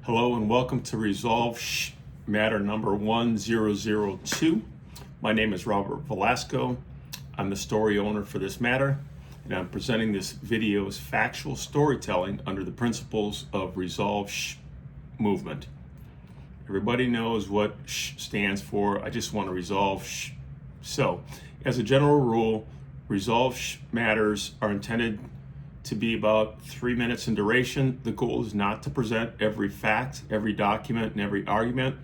Hello and welcome to ResolveSH matter number 1002. My name is Robert Velasco. I'm the story owner for this matter, and I'm presenting this video as factual storytelling under the principles of ResolveSH Movement. Everybody knows what SH stands for. I just want to resolve SH. So, as a general rule, ResolveSH matters are intended to be about 3 minutes in duration. The goal is not to present every fact, every document, and every argument.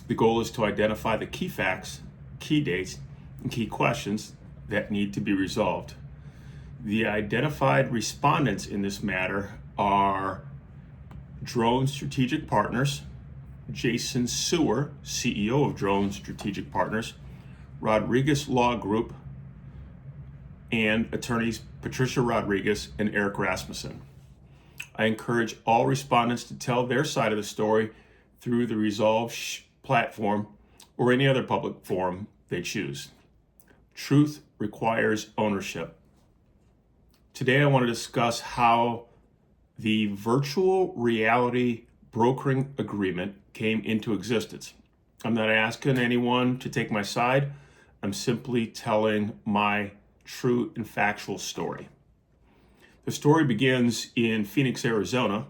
The goal is to identify the key facts, key dates, and key questions that need to be resolved. The identified respondents in this matter are Drone Strategic Partners, Jason Sewer, CEO of Drone Strategic Partners, Rodriguez Law Group, and attorneys Patricia Rodriguez and Rasmussen. I encourage all respondents to tell their side of the story through the ResolveSH platform or any other public forum they choose. Truth requires ownership. Today I want to discuss how the virtual reality brokering agreement came into existence. I'm not asking anyone to take my side. I'm simply telling my true and factual story. The story begins in Phoenix, Arizona.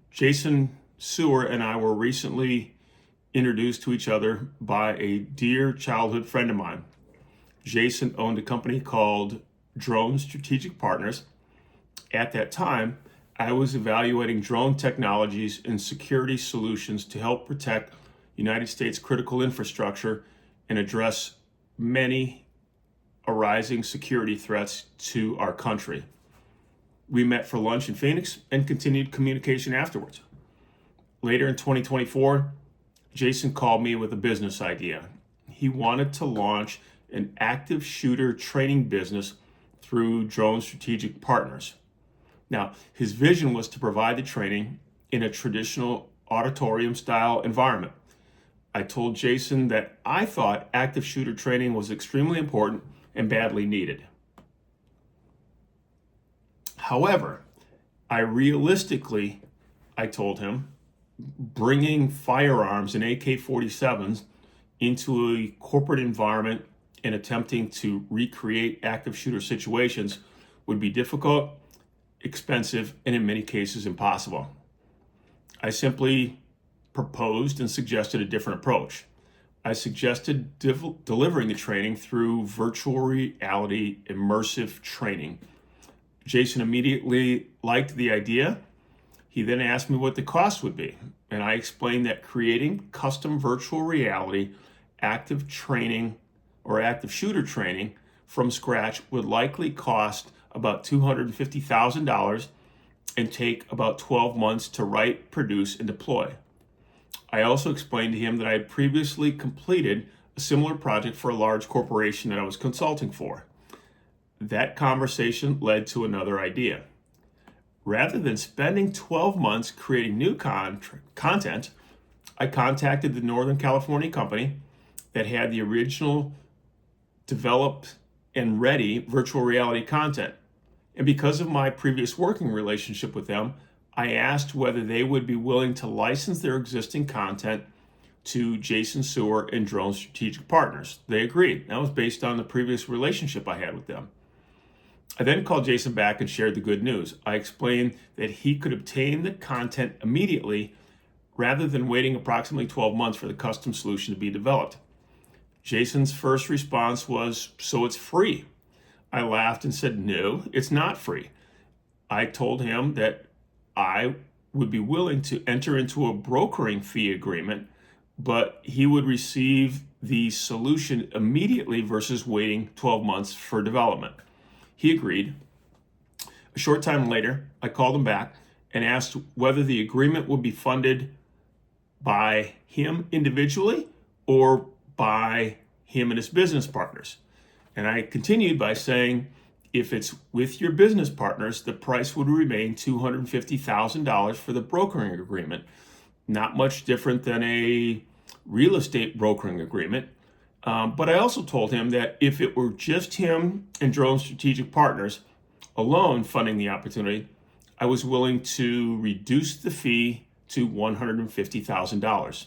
Jason Sewer and I were recently introduced to each other by a dear childhood friend of mine. Jason owned a company called Drone Strategic Partners. At that time, I was evaluating drone technologies and security solutions to help protect United States critical infrastructure and address many arising security threats to our country. We met for lunch in Phoenix and continued communication afterwards. Later in 2024, Jason called me with a business idea. He wanted to launch an active shooter training business through Drone Strategic Partners. Now, his vision was to provide the training in a traditional auditorium style environment. I told Jason that I thought active shooter training was extremely important and badly needed. However, I told him, bringing firearms and AK-47s into a corporate environment and attempting to recreate active shooter situations would be difficult, expensive, and in many cases impossible. I simply proposed and suggested a different approach. I suggested delivering the training through virtual reality immersive training. Jason immediately liked the idea. He then asked me what the cost would be, and I explained that creating custom virtual reality active training or active shooter training from scratch would likely cost about $250,000 and take about 12 months to write, produce, and deploy. I also explained to him that I had previously completed a similar project for a large corporation that I was consulting for. That conversation led to another idea. Rather than spending 12 months creating new content, I contacted the Northern California company that had the original developed and ready virtual reality content. And because of my previous working relationship with them, I asked whether they would be willing to license their existing content to Jason Sewer and Drone Strategic Partners. They agreed. That was based on the previous relationship I had with them. I then called Jason back and shared the good news. I explained that he could obtain the content immediately rather than waiting approximately 12 months for the custom solution to be developed. Jason's first response was, "So it's free." I laughed and said, "No, it's not free." I told him that I would be willing to enter into a brokering fee agreement, but he would receive the solution immediately versus waiting 12 months for development. He agreed. A short time later, I called him back and asked whether the agreement would be funded by him individually or by him and his business partners. And I continued by saying, if it's with your business partners, the price would remain $250,000 for the brokering agreement. Not much different than a real estate brokering agreement. But I also told him that if it were just him and Drone Strategic Partners alone funding the opportunity, I was willing to reduce the fee to $150,000.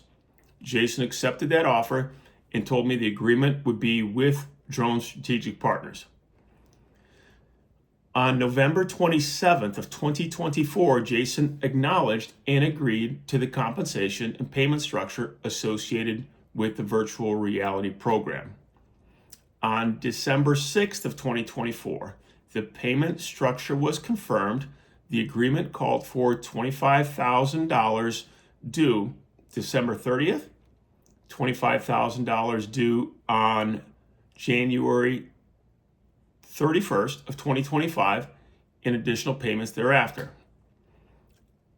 Jason accepted that offer and told me the agreement would be with Drone Strategic Partners. On November 27th of 2024, Jason acknowledged and agreed to the compensation and payment structure associated with the virtual reality program. On December 6th of 2024, the payment structure was confirmed. The agreement called for $25,000 due December 30th, $25,000 due on January 31st of 2025, and additional payments thereafter.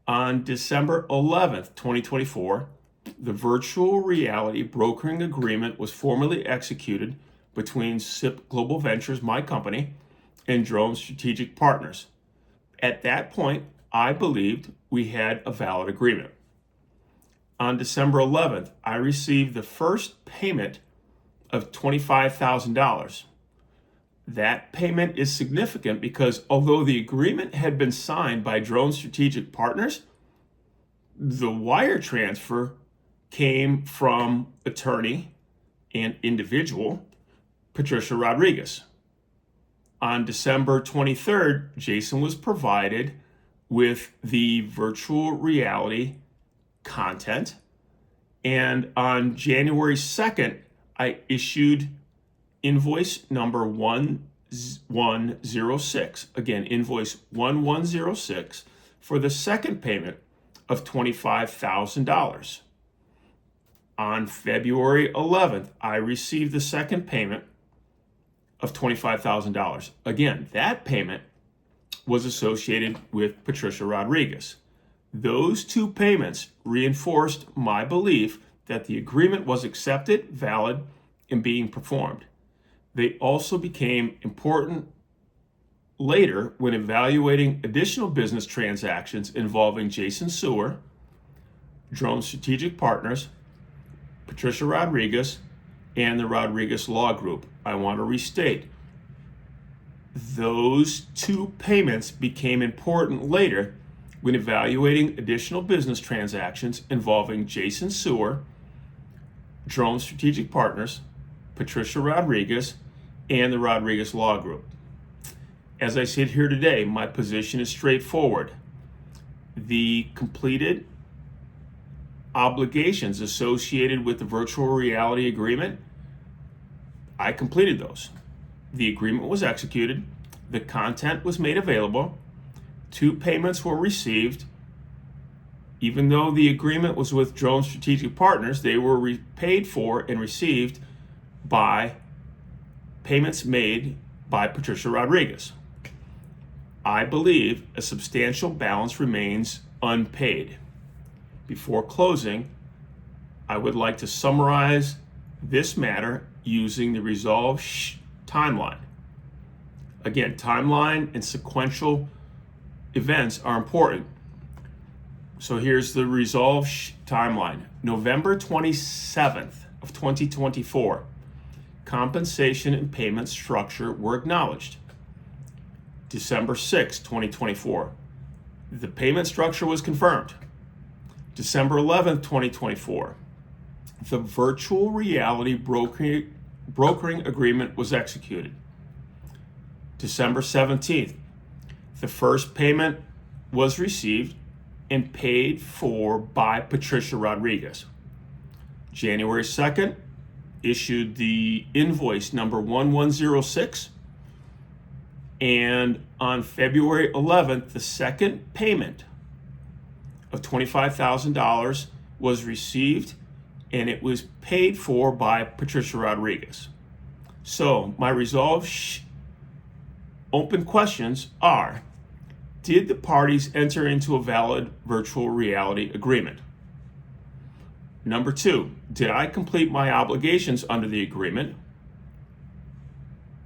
On December 11th, 2024, the virtual reality brokering agreement was formally executed between SIP Global Ventures, my company, and Drone Strategic Partners. At that point, I believed we had a valid agreement. On December 11th, I received the first payment of $25,000. That payment is significant because although the agreement had been signed by Drone Strategic Partners, the wire transfer came from attorney and individual Patricia Rodriguez. On December 23rd, Jason was provided with the virtual reality content, and on January 2nd, I issued invoice number 1106, again, invoice 1106 for the second payment of $25,000. On February 11th, I received the second payment of $25,000. Again, that payment was associated with Patricia Rodriguez. Those two payments reinforced my belief that the agreement was accepted, valid, and being performed. They also became important later when evaluating additional business transactions involving Jason Sewer, Drone Strategic Partners, Patricia Rodriguez, and the Rodriguez Law Group. I want to restate, those two payments became important later when evaluating additional business transactions involving Jason Sewer, Drone Strategic Partners, Patricia Rodriguez, and the Rodriguez Law Group. As I sit here today, my position is straightforward. The completed obligations associated with the virtual reality agreement, I completed those. The agreement was executed, the content was made available, two payments were received. Even though the agreement was with Drone Strategic Partners, they were paid for and received by payments made by Patricia Rodriguez. I believe a substantial balance remains unpaid. Before closing, I would like to summarize this matter using the ResolveSH Timeline. Again, timeline and sequential events are important. So here's the ResolveSH Timeline. November 27th of 2024, compensation and payment structure were acknowledged. December 6th, 2024, the payment structure was confirmed. December 11th, 2024, the virtual reality brokering agreement was executed. December 17th, the first payment was received and paid for by Patricia Rodriguez. January 2nd, issued the invoice number 1106, and on February 11th, the second payment of $25,000 was received, and it was paid for by Patricia Rodriguez. So my ResolveSH open questions are: did the parties enter into a valid virtual reality agreement? Number two, did I complete my obligations under the agreement?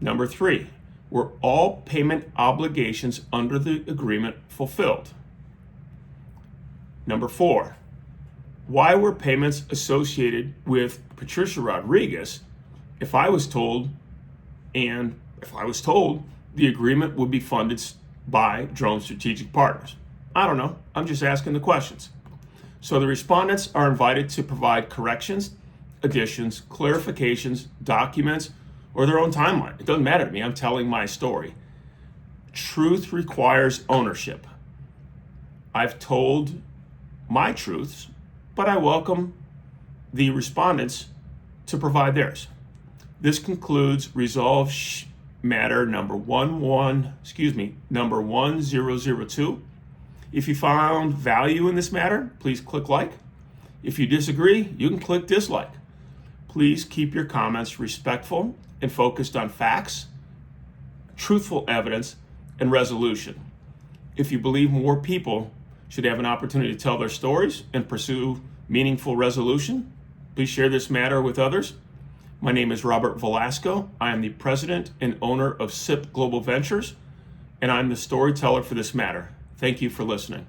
Number three, were all payment obligations under the agreement fulfilled? Number four, why were payments associated with Patricia Rodriguez if I was told the agreement would be funded by Drone Strategic Partners? I don't know. I'm just asking the questions. So the respondents are invited to provide corrections, additions, clarifications, documents, or their own timeline. It doesn't matter to me. I'm telling my story. Truth requires ownership. I've told my truths, but I welcome the respondents to provide theirs. This concludes ResolveSH Matter number 1002. If you found value in this matter, please click like. If you disagree, you can click dislike. Please keep your comments respectful and focused on facts, truthful evidence, and resolution. If you believe more people should have an opportunity to tell their stories and pursue meaningful resolution, please share this matter with others. My name is Robert Velasco. I am the president and owner of SIP Global Ventures, and I'm the storyteller for this matter. Thank you for listening.